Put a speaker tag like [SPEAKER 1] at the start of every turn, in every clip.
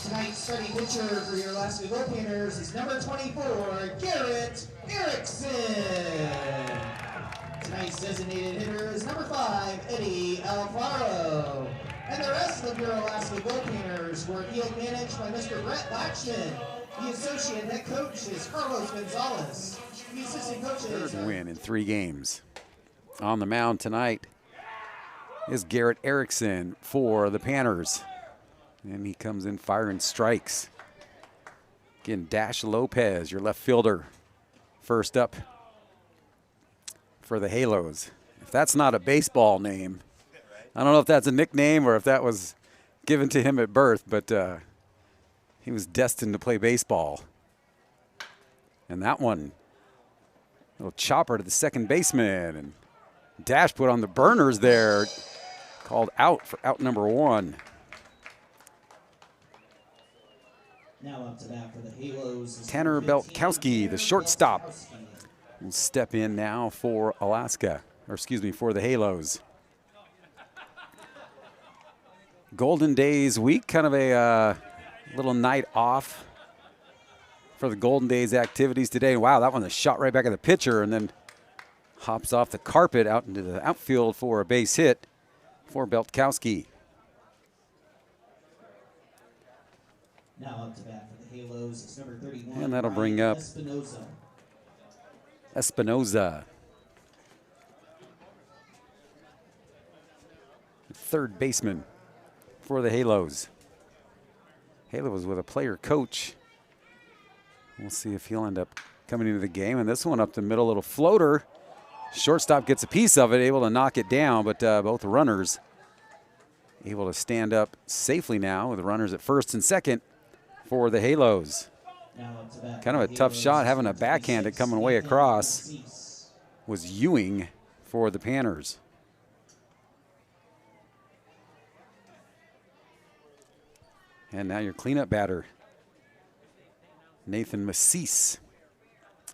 [SPEAKER 1] Tonight's starting pitcher for your Alaska Gold Painters is number 24, GERRIT ERICKSON. Tonight's designated hitter is number 5, Eddie Alfaro. And the rest of your Alaska Gold Painters were field managed by Mr. Brett Latchman. The associate head coach is Carlos Gonzalez. The assistant coach is...
[SPEAKER 2] Third win in 3 games. On the mound tonight is GERRIT ERICKSON for the Panthers. And he comes in firing strikes. Again, Dash Lopez, your left fielder, first up for the Halos. If that's not a baseball name, I don't know if that's a nickname or if that was given to him at birth, but he was destined to play baseball. And that one, little chopper to the second baseman, and Dash put on the burners there, called out for out number 1.
[SPEAKER 1] Now up to bat for the Halos.
[SPEAKER 2] Tanner Beltkowski, the shortstop, will step in now for Alaska, or excuse me, for the Halos. Golden Days week, kind of a little night off for the Golden Days activities today. Wow, that one is shot right back at the pitcher and then hops off the carpet out into the outfield for a base hit for Beltkowski.
[SPEAKER 1] Now up to bat for the Halos, it's number 31.
[SPEAKER 2] And that'll bring up Espinoza. Third baseman for the Halos. Halos with a player coach. We'll see if he'll end up coming into the game. And this one up the middle, little floater. Shortstop gets a piece of it, able to knock it down, but both runners able to stand up safely now with the runners at first and second for the Halos. Kind of a tough shot, having a backhand it coming way across was Ewing for the Panthers. And now your cleanup batter, Nathan Massis,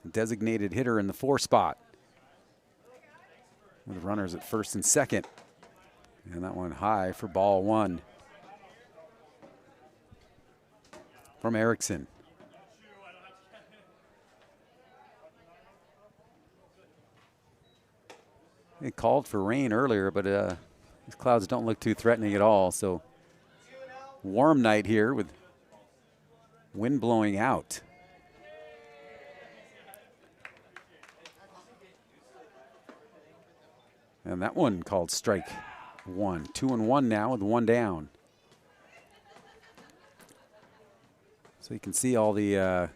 [SPEAKER 2] designated hitter in the 4 spot with runners at first and second. And that one high for ball 1 from Erickson. It called for rain earlier, but these clouds don't look too threatening at all. So warm night here with wind blowing out. And that one called strike 1. 2-1 now with 1 down. So you can see all the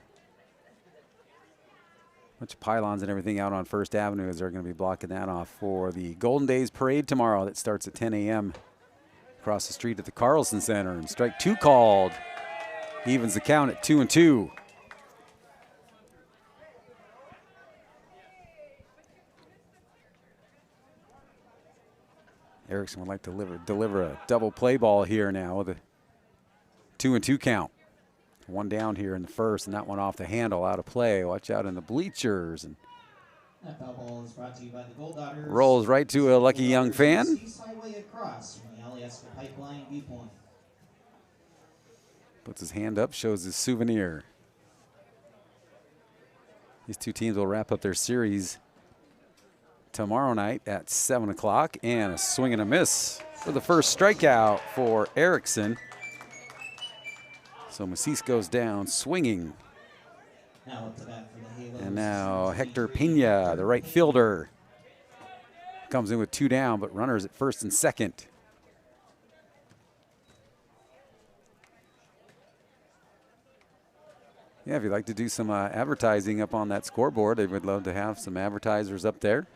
[SPEAKER 2] bunch of pylons and everything out on First Avenue as they're going to be blocking that off for the Golden Days Parade tomorrow that starts at 10 a.m. across the street at the Carlson Center. And strike 2 called. Evens the count at 2-2. Erickson would like to deliver a double play ball here now with a 2-2 count. 1 down here in the first, and that one off the handle, out of play. Watch out in the bleachers. And
[SPEAKER 1] that foul ball is brought to you by the Gold Daughters.
[SPEAKER 2] Rolls right to a lucky young fan.
[SPEAKER 1] Across from the Alaska Pipeline viewpoint.
[SPEAKER 2] Puts his hand up, shows his souvenir. These 2 teams will wrap up their series tomorrow night at 7 o'clock. And a swing and a miss for the first strikeout for Erickson. So Massis goes down swinging.
[SPEAKER 1] Now up to bat for the Halos.
[SPEAKER 2] And now Hector Pena, the right fielder, comes in with 2 down, but runners at first and second. Yeah, if you'd like to do some advertising up on that scoreboard, they would love to have some advertisers up there.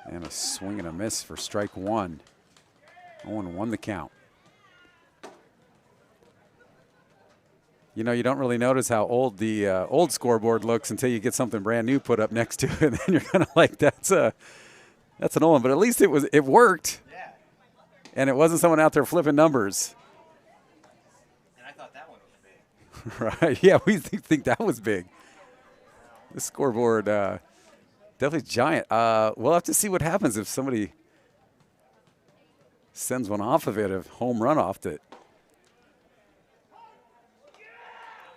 [SPEAKER 2] And a swing and a miss for strike 1. 0-1 the count. You know, you don't really notice how old the old scoreboard looks until you get something brand new put up next to it, and then you're kind of like, that's an old one. But at least it worked,
[SPEAKER 3] yeah.
[SPEAKER 2] And it wasn't someone out there flipping numbers.
[SPEAKER 3] And I thought that one was big.
[SPEAKER 2] Right? Yeah, we think that was big. This scoreboard definitely giant. We'll have to see what happens if somebody Sends one off of it, a home run off it.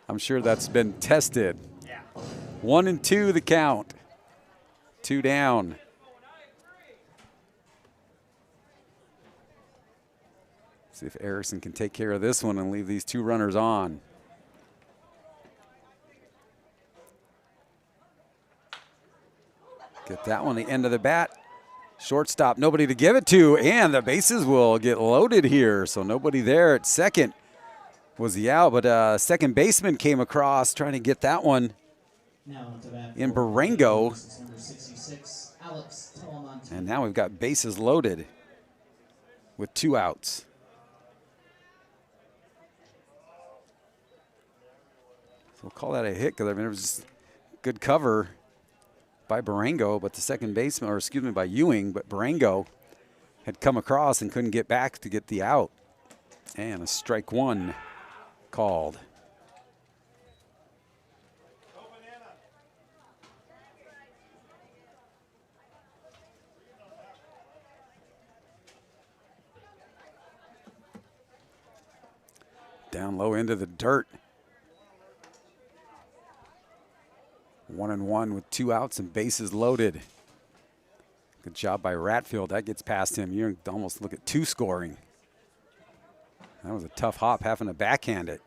[SPEAKER 2] I'm sure that's been tested.
[SPEAKER 3] Yeah.
[SPEAKER 2] 1 and 2 the count. 2 down. See if Erickson can take care of this one and leave these 2 runners on. Get that one, the end of the bat. Shortstop, nobody to give it to, and the bases will get loaded here. So nobody there at second was the out, but second baseman came across trying to get that one in Barango. And now we've got bases loaded with 2 outs. So we'll call that a hit because I mean it was just good cover by Barango, but the second baseman, or excuse me, by Ewing, but Barango had come across and couldn't get back to get the out. And a strike 1 called. Down low into the dirt. 1-1 with 2 outs and bases loaded. Good job by Ratfield. That gets past him. You almost look at 2 scoring. That was a tough hop having to backhand it.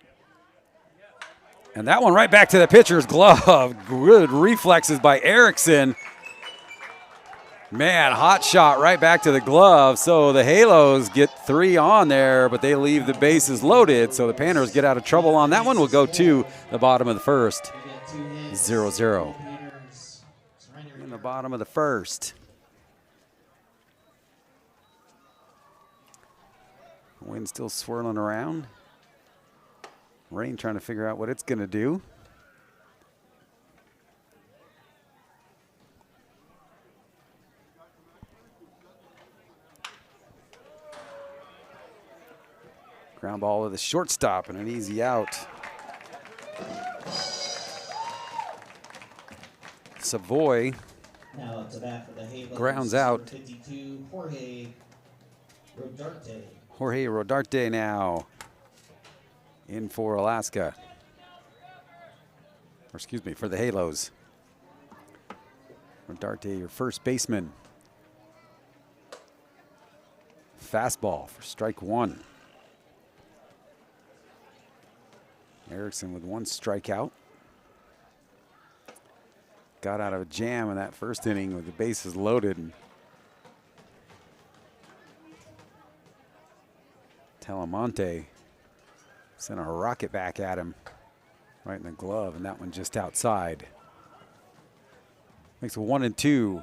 [SPEAKER 2] And that one right back to the pitcher's glove. Good reflexes by Erickson. Man, hot shot right back to the glove. So the Halos get 3 on there, but they leave the bases loaded. So the Panthers get out of trouble on that one. We'll go to the bottom of the first. 0-0. In the bottom of the first. Wind still swirling around. Rain trying to figure out what it's going to do. Ground ball with a shortstop and an easy out. Savoy
[SPEAKER 1] now up to bat for the Halos,
[SPEAKER 2] grounds out.
[SPEAKER 1] 52, Jorge Rodarte.
[SPEAKER 2] Jorge Rodarte now in for Alaska. Or excuse me, for the Halos. Rodarte, your first baseman. Fastball for strike 1. Erickson with 1 strikeout. Got out of a jam in that first inning with the bases loaded. And Talamonte sent a rocket back at him right in the glove, and that one just outside. Makes a 1-2.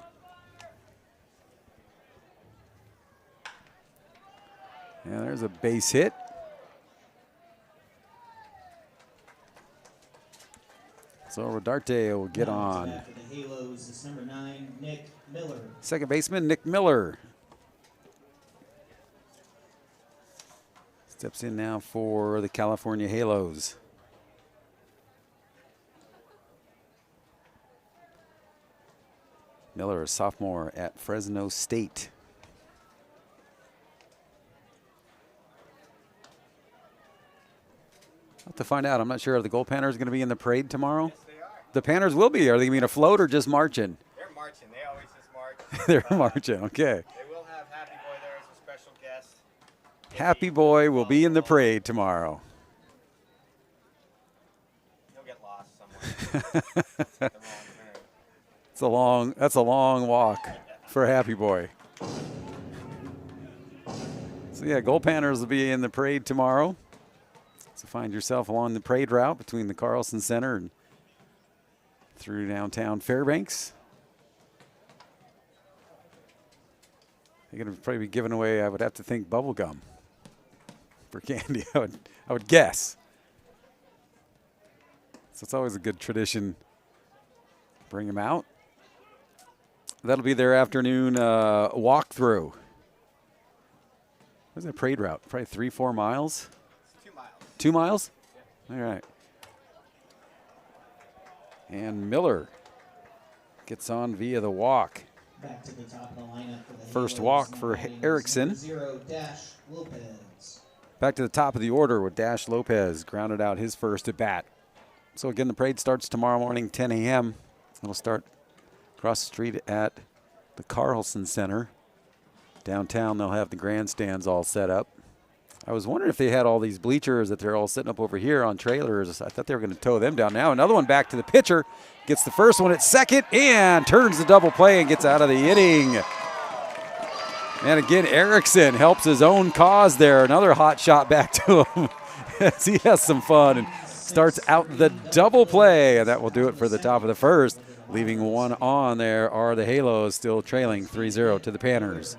[SPEAKER 2] Yeah, there's a base hit. So Rodarte will get on.
[SPEAKER 1] For the Halos, it's number 9, Nick Miller.
[SPEAKER 2] Second baseman, Nick Miller. Steps in now for the California Halos. Miller, a sophomore at Fresno State. I'll have to find out. I'm not sure. Are the Gold Panthers going to be in the parade tomorrow?
[SPEAKER 3] Yes, they are.
[SPEAKER 2] The Panthers will be. Are they going to be in a float or just marching?
[SPEAKER 3] They're marching. They always just march.
[SPEAKER 2] They're marching. Okay.
[SPEAKER 3] They will have Happy Boy there as a special guest.
[SPEAKER 2] Happy Boy will be in the parade tomorrow.
[SPEAKER 3] He'll get lost somewhere.
[SPEAKER 2] That's a long walk for Happy Boy. So yeah, Gold Panthers will be in the parade tomorrow. So find yourself along the parade route between the Carlson Center and through downtown Fairbanks. They're going to probably be giving away, I would have to think, bubble gum for candy, I would guess. So it's always a good tradition. Bring them out. That'll be their afternoon walkthrough. Where's that parade route? Probably 3-4 miles?
[SPEAKER 3] 2 miles.
[SPEAKER 2] 2 miles?
[SPEAKER 3] Yeah.
[SPEAKER 2] All right. And Miller gets on via the walk.
[SPEAKER 1] Back to the top of the lineup for the
[SPEAKER 2] First
[SPEAKER 1] Halos,
[SPEAKER 2] walk for
[SPEAKER 1] number
[SPEAKER 2] Erickson.
[SPEAKER 1] 0, Dash Lopez.
[SPEAKER 2] Back to the top of the order with Dash Lopez, grounded out his first at bat. So again, the parade starts tomorrow morning, 10 a.m. It'll start across the street at the Carlson Center. Downtown, they'll have the grandstands all set up. I was wondering if they had all these bleachers that they're all sitting up over here on trailers. I thought they were going to tow them down. Now another one back to the pitcher. Gets the first one at second and turns the double play and gets out of the inning. And again, Erickson helps his own cause there. Another hot shot back to him as he has some fun and starts out the double play. And that will do it for the top of the first. Leaving one on there are the Halos, still trailing 3-0 to the Panthers.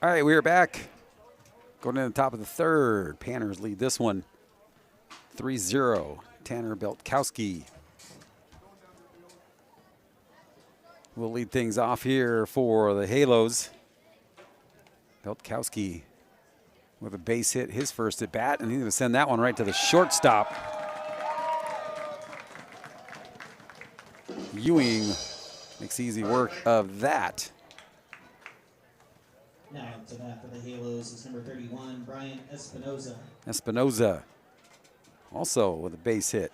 [SPEAKER 2] All right, we are back. Going to the top of the third. Panthers lead this one 3-0. Tanner Beltkowski will lead things off here for the Halos. Beltkowski with a base hit, his first at bat, and he's going to send that one right to the shortstop. Ewing makes easy work of that.
[SPEAKER 1] Now up to bat for the Halos is number 31, Brian Espinoza.
[SPEAKER 2] Espinoza also with a base hit,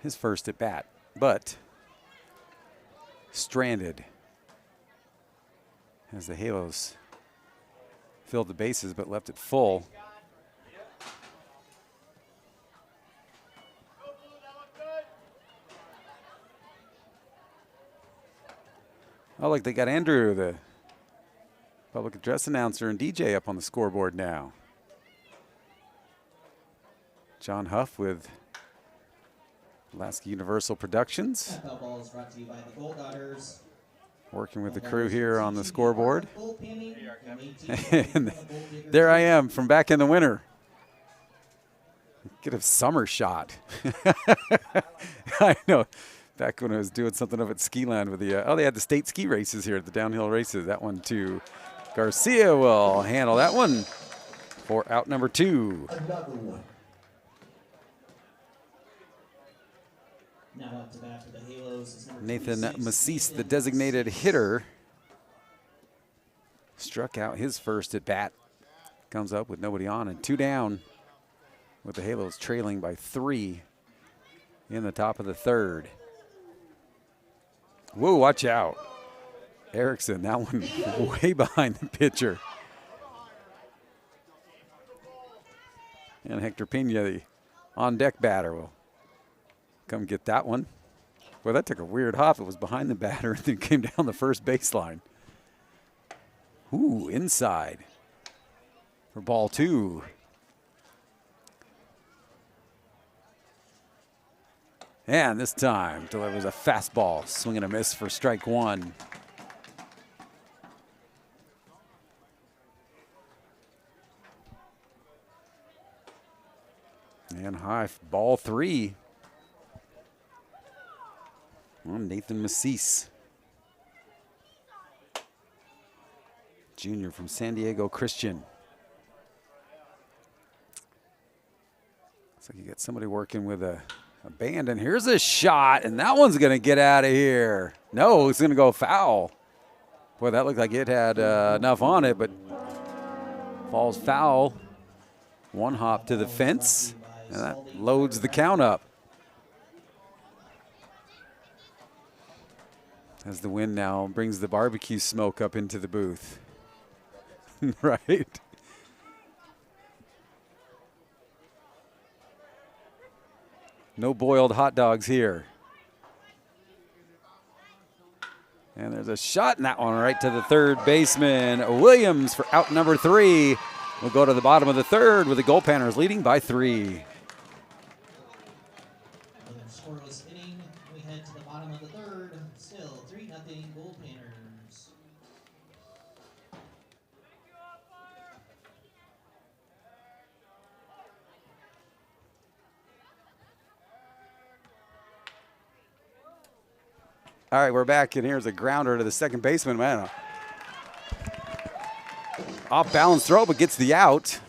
[SPEAKER 2] his first at bat, but stranded as the Halos filled the bases but left it full. Oh, look, they got Andrew, the public address announcer, and DJ up on the scoreboard now. John Huff with Alaska Universal Productions.
[SPEAKER 1] NFL ball is brought to you by the Gold Otters.
[SPEAKER 2] Working with the crew here on the scoreboard. And there I am from back in the winter. Get a summer shot. I know. Back when I was doing something up at Skiland with the, they had the state ski races here, the downhill races. That one too. Garcia will handle that one for out number 2.
[SPEAKER 1] Another one. Now up to bat for the Halos is number
[SPEAKER 2] Nathan
[SPEAKER 1] 26,
[SPEAKER 2] Massis, the designated hitter, struck out his first at bat. Comes up with nobody on and 2 down, with the Halos trailing by 3 in the top of the third. Whoa, watch out. Erickson, that one way behind the pitcher. And Hector Pena, the on-deck batter, will come get that one. Well, that took a weird hop. It was behind the batter and then came down the first baseline. Ooh, inside for ball 2. And this time delivers a fastball, swing and a miss for strike 1. And high for ball 3. On Nathan Massis, junior from San Diego Christian. Looks like you got somebody working with a band, and here's a shot, and that one's going to get out of here. No, it's going to go foul. Boy, that looked like it had enough on it, but falls foul. One hop to the fence, and that loads the count up. As the wind now brings the barbecue smoke up into the booth. Right? No boiled hot dogs here. And there's a shot in that one right to the third baseman. Williams for out number 3. We'll go to the bottom of the third with the Gold Panthers leading by 3.
[SPEAKER 1] Scoreless inning. We head to the bottom of the third. Still 3-0 Gold Panthers.
[SPEAKER 2] All right, we're back, and here's a grounder to the second baseman. Man, Off balance throw, but gets the out.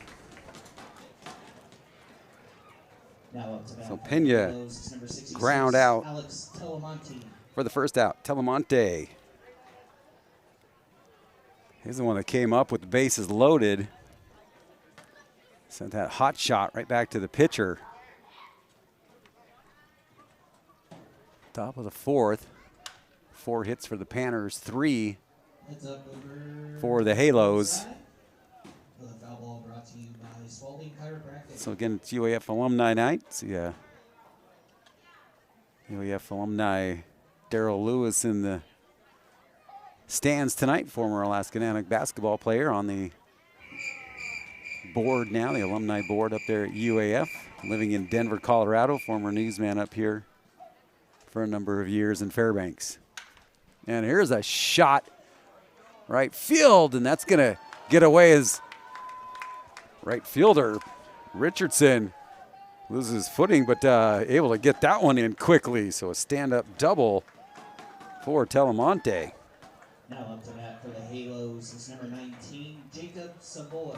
[SPEAKER 1] Now up to bat
[SPEAKER 2] So
[SPEAKER 1] for the
[SPEAKER 2] Pena
[SPEAKER 1] Halos is number 66,
[SPEAKER 2] ground out
[SPEAKER 1] Alex Telemonte.
[SPEAKER 2] for the first out. Telemonte. He's the one that came up with the bases loaded. Sent that hot shot right back to the pitcher. Top of the fourth. 4 hits for the Panthers, 3
[SPEAKER 1] Heads up over
[SPEAKER 2] for the Halos.
[SPEAKER 1] The foul ball brought to you by Spalding Chiropractic.
[SPEAKER 2] So again, it's UAF Alumni Night. So yeah, UAF alumni Darrell Lewis in the stands tonight, former Alaska Nanook basketball player on the board now, the alumni board up there at UAF, living in Denver, Colorado, former newsman up here for a number of years in Fairbanks. And here's a shot right field, and that's going to get away as right fielder Richardson loses footing, but able to get that one in quickly. So a stand-up double for Telemonte.
[SPEAKER 1] Now up to bat for the Halos is number 19, Jacob Savoy.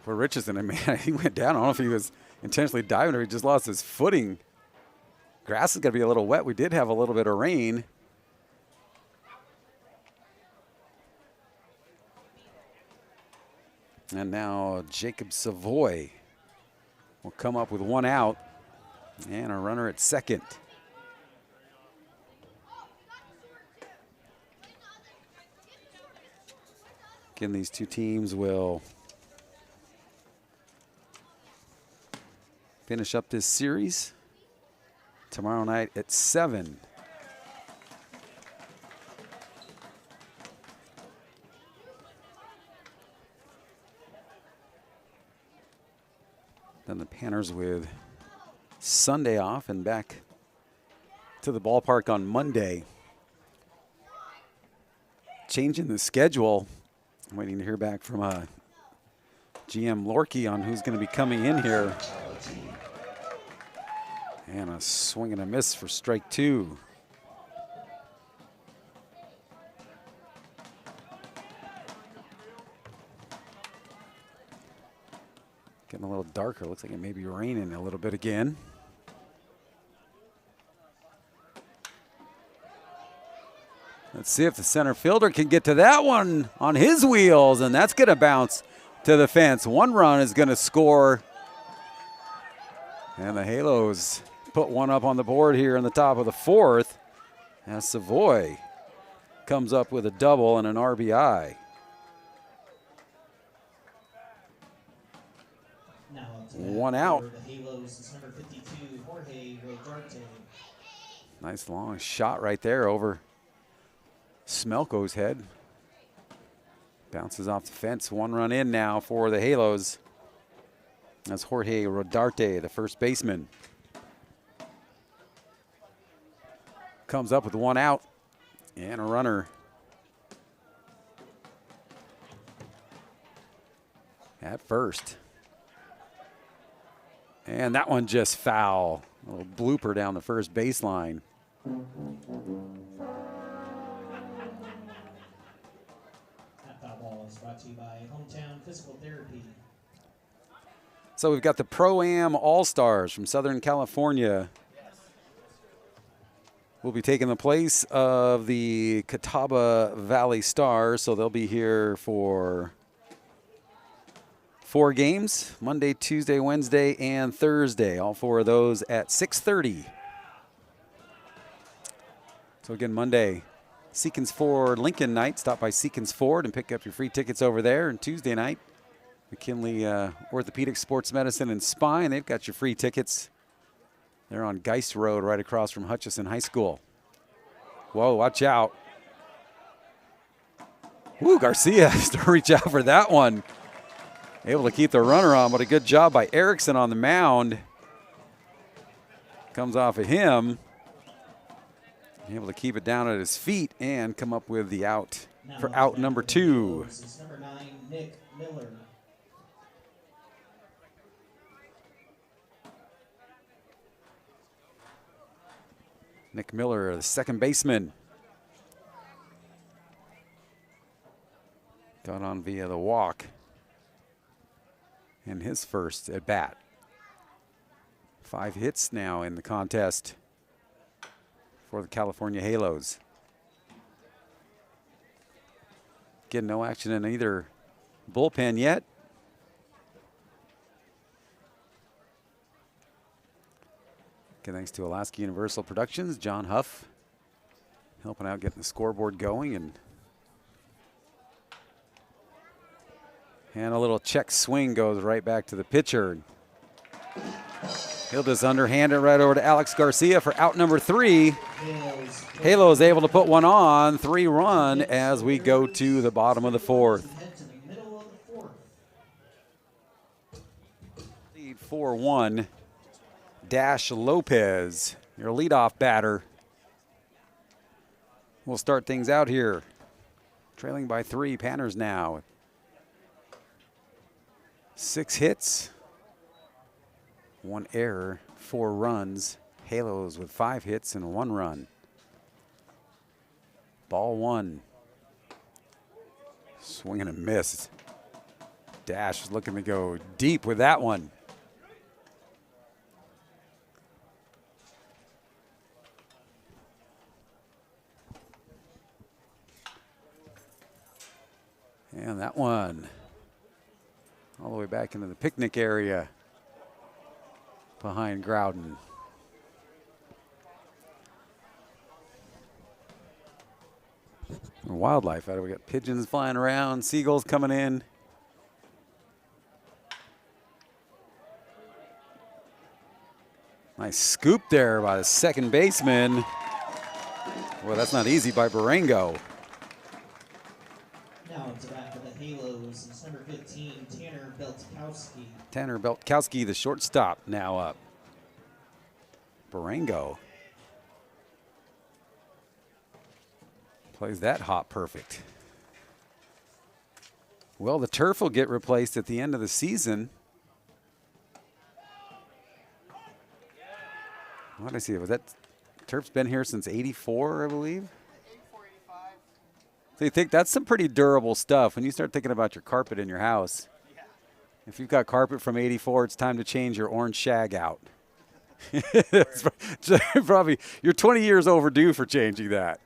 [SPEAKER 2] For Richardson, I mean, he went down. I don't know if he was intentionally diving or he just lost his footing. Grass is going to be a little wet. We did have a little bit of rain. And now Jacob Savoy will come up with 1 out and a runner at second. Again, these two teams will finish up this series tomorrow night at 7. Then the Panthers with Sunday off and back to the ballpark on Monday. Changing the schedule. I'm waiting to hear back from GM Lorkey on who's going to be coming in here. And a swing and a miss for strike 2. Getting a little darker. Looks like it may be raining a little bit again. Let's see if the center fielder can get to that one on his wheels, and that's going to bounce to the fence. 1 run is going to score. And the Halos put 1 up on the board here in the top of the 4th as Savoy comes up with a double and an RBI.
[SPEAKER 1] Now up to
[SPEAKER 2] 1
[SPEAKER 1] bat
[SPEAKER 2] out.
[SPEAKER 1] for the Halos is number 52, Jorge Rodarte.
[SPEAKER 2] Nice long shot right there over Smelko's head. Bounces off the fence. 1 run in now for the Halos. That's Jorge Rodarte, the first baseman. Comes up with 1 out and a runner. At first. And that one just foul. A little blooper down the first baseline.
[SPEAKER 1] That foul ball is brought to you by Hometown Physical Therapy.
[SPEAKER 2] So we've got the Pro-Am All-Stars from Southern California. Will be taking the place of the Catawba Valley Stars. So they'll be here for 4 games, Monday, Tuesday, Wednesday, and Thursday. All 4 of those at 6:30. So again, Monday, Seekins Ford Lincoln night. Stop by Seekins Ford and pick up your free tickets over there. And Tuesday night, McKinley Orthopedic Sports Medicine and Spine. They've got your free tickets. They're on Geist Road right across from Hutchison High School. Whoa, watch out. Woo, Garcia has to reach out for that one. Able to keep the runner on, but a good job by Erickson on the mound. Comes off of him. Able to keep it down at his feet and come up with the out for out number 2.
[SPEAKER 1] This is number 9, Nick Miller.
[SPEAKER 2] Nick Miller, the second baseman. Got on down via the walk in his first at bat. 5 hits now in the contest for the California Halos. Getting no action in either bullpen yet. Again, thanks to Alaska Universal Productions, John Huff helping out getting the scoreboard going, and a little check swing goes right back to the pitcher. He'll just underhand it right over to Alex Garcia for out number 3. Halo is able to put one on, 3-run as we go to the bottom of the 4th. Lead 4-1. Dash Lopez, your leadoff batter, will start things out here. Trailing by 3, Panners now. 6 hits, 1 error, 4 runs. Halos with 5 hits and 1 run. Ball 1. Swing and a miss. Dash is looking to go deep with that one. And that one all the way back into the picnic area behind Groudon. Wildlife out of, we got pigeons flying around, seagulls coming in. Nice scoop there by the second baseman. Well, that's not easy by Barango.
[SPEAKER 1] Now to bat for the Halos is number 15, Tanner Beltkowski.
[SPEAKER 2] Tanner Beltkowski, the shortstop, now up. Barango plays that hop perfect. Well, the turf will get replaced at the end of the season. What did I see? Was that turf's been here since '84, I believe? So you think that's some pretty durable stuff when you start thinking about your carpet in your house.
[SPEAKER 3] Yeah.
[SPEAKER 2] If you've got carpet from '84, it's time to change your orange shag out. Probably you're 20 years overdue for changing that.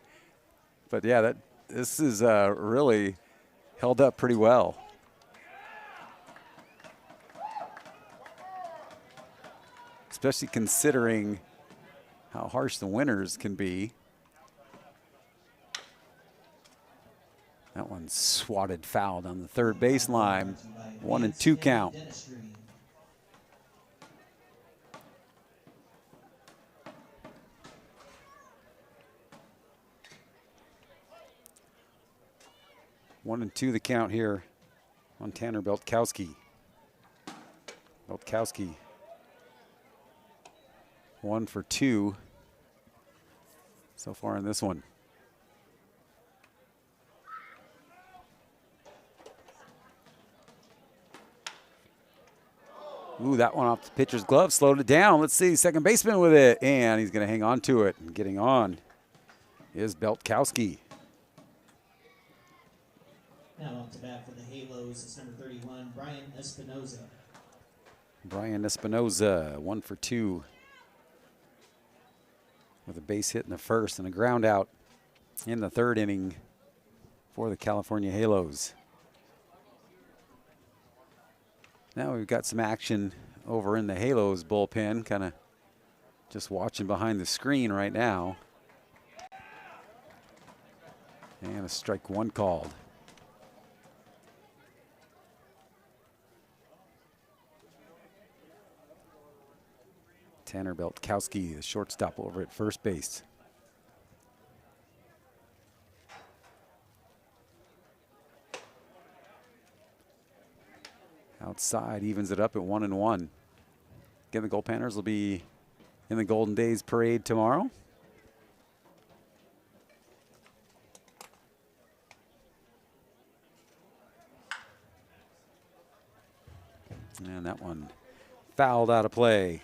[SPEAKER 2] But yeah, this is really held up pretty well. Especially considering how harsh the winters can be. That one's swatted foul down the third baseline. 1-2 count. One and two the count here on Tanner Beltkowski. Beltkowski 1 for 2 so far in this one. Ooh, that one off the pitcher's glove, slowed it down. Let's see, second baseman with it, and he's going to hang on to it. And getting on is Beltkowski.
[SPEAKER 1] Now on to bat for the Halos is number 31, Brian Espinoza.
[SPEAKER 2] Brian Espinoza, 1 for 2. With a base hit in the first and a ground out in the third inning for the California Halos. Now we've got some action over in the Halos bullpen, kind of just watching behind the screen right now. And a strike one called. Tanner Beltkowski, the shortstop over at first base. Outside evens it up at 1-1. Again, the Gold Panthers will be in the Golden Days parade tomorrow. And that one fouled out of play.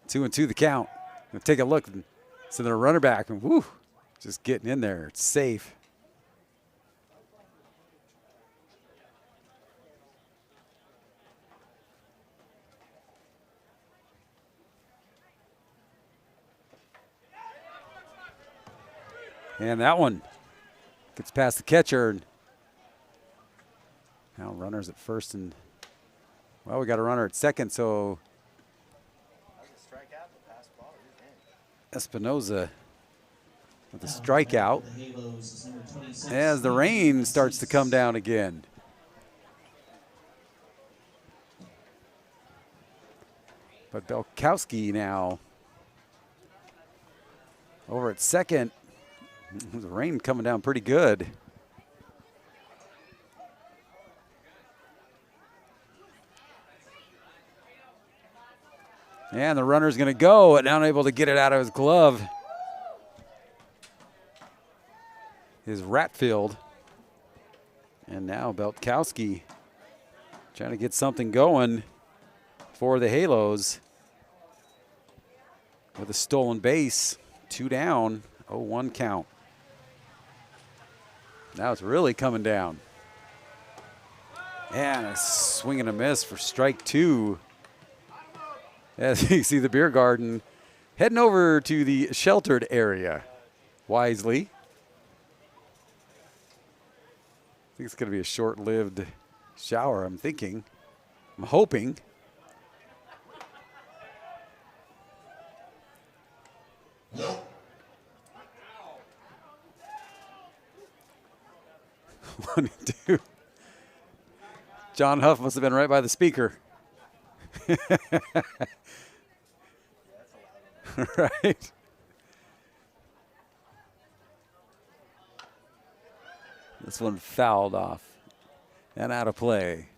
[SPEAKER 2] 2-2 the count. We'll take a look. So the runner back, and whoo, just getting in there. It's safe. And that one gets past the catcher. Now runners at first, and well, we got a runner at second, so Espinoza with a strikeout as the rain starts to come down again. But Belkowski now over at second. The rain coming down pretty good. And the runner's going to go, and unable to get it out of his glove is Ratfield. And now Belkowski trying to get something going for the Halos with a stolen base. 2 down, 0-1 count. Now it's really coming down. And a swing and a miss for strike 2. As you see the beer garden heading over to the sheltered area wisely. I think it's going to be a short-lived shower, I'm thinking. I'm hoping.
[SPEAKER 1] Nope.
[SPEAKER 2] 1-2. John Huff must have been right by the speaker. Right. This one fouled off and out of play.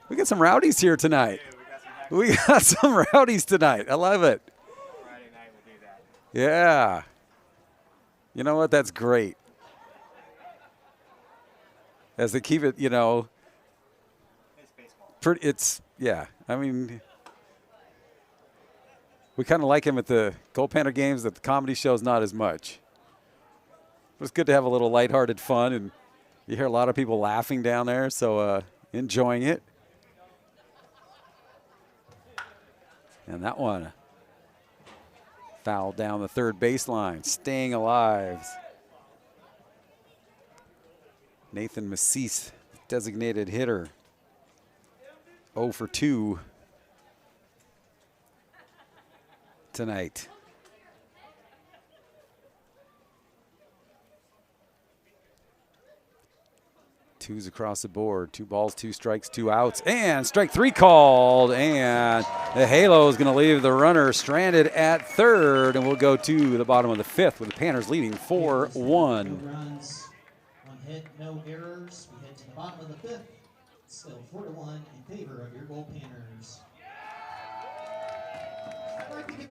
[SPEAKER 2] We got some rowdies here tonight. We got some rowdies tonight. I love it.
[SPEAKER 3] Friday night we'll do that.
[SPEAKER 2] Yeah. You know what? That's great. As they keep it, you know,
[SPEAKER 3] It's baseball.
[SPEAKER 2] Yeah. I mean, we kind of like him at the Gold-Panther games. At the comedy shows, not as much. It was good to have a little lighthearted fun, and you hear a lot of people laughing down there, so enjoying it. And that one fouled down the third baseline, staying alive. Nathan Massis, designated hitter, 0 for 2 tonight. Twos across the board. 2 balls, 2 strikes, 2 outs. And strike 3 called. And the Halo is going to leave the runner stranded at third. And we'll go to the bottom of the 5th with the Panthers leading 4-1.
[SPEAKER 1] No runs, 1 hit, no errors. We head to the bottom of the 5th. Still 4-1 in favor of your Gold Panthers.